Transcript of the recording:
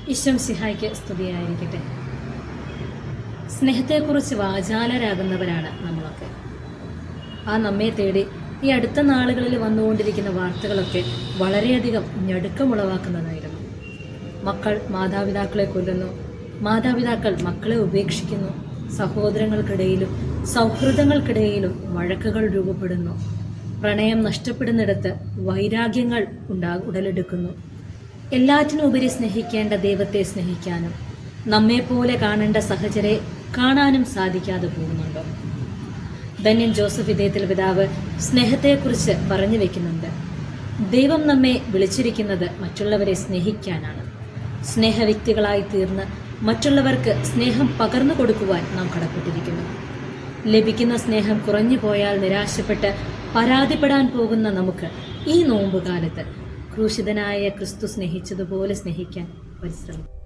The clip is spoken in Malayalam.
ഈശോമിശിഹായ്ക്ക് സ്തുതിയായിരിക്കട്ടെ. സ്നേഹത്തെക്കുറിച്ച് വാചാലരാകുന്നവരാണ് നമ്മളൊക്കെ. ആ നമ്മെ തേടി ഈ അടുത്ത നാളുകളിൽ വന്നുകൊണ്ടിരിക്കുന്ന വാർത്തകളൊക്കെ വളരെയധികം ഞടുക്കമുളവാക്കുന്നതായിരുന്നു. മക്കൾ മാതാപിതാക്കളെ കൊല്ലുന്നു, മാതാപിതാക്കൾ മക്കളെ ഉപേക്ഷിക്കുന്നു, സഹോദരങ്ങൾക്കിടയിലും സൗഹൃദങ്ങൾക്കിടയിലും വഴക്കുകൾ രൂപപ്പെടുന്നു, പ്രണയം നഷ്ടപ്പെടുന്നിടത്ത് വൈരാഗ്യങ്ങൾ ഉടലെടുക്കുന്നു. എല്ലാറ്റിനുപരി സ്നേഹിക്കേണ്ട ദൈവത്തെ സ്നേഹിക്കാനും നമ്മെപ്പോലെ കാണേണ്ട സഹചരെ കാണാനും സാധിക്കാതെ പോകുന്നുണ്ടോ? ധന്യൻ ജോസഫ് ഇദ്ദേഹത്തിൽ പിതാവ് സ്നേഹത്തെക്കുറിച്ച് പറഞ്ഞു വെക്കുന്നുണ്ട്. ദൈവം നമ്മെ വിളിച്ചിരിക്കുന്നത് മറ്റുള്ളവരെ സ്നേഹിക്കാനാണ്. സ്നേഹവ്യക്തികളായി തീർന്ന് മറ്റുള്ളവർക്ക് സ്നേഹം പകർന്നു കൊടുക്കുവാൻ നാം കടപ്പെട്ടിരിക്കുന്നു. ലഭിക്കുന്ന സ്നേഹം കുറഞ്ഞു പോയാൽ നിരാശപ്പെട്ട് പരാതിപ്പെടാൻ പോകുന്ന നമുക്ക് ഈ നോമ്പുകാലത്ത് ക്രൂശിതനായ ക്രിസ്തു സ്നേഹിച്ചതുപോലെ സ്നേഹിക്കാൻ പരിശ്രമിക്കും.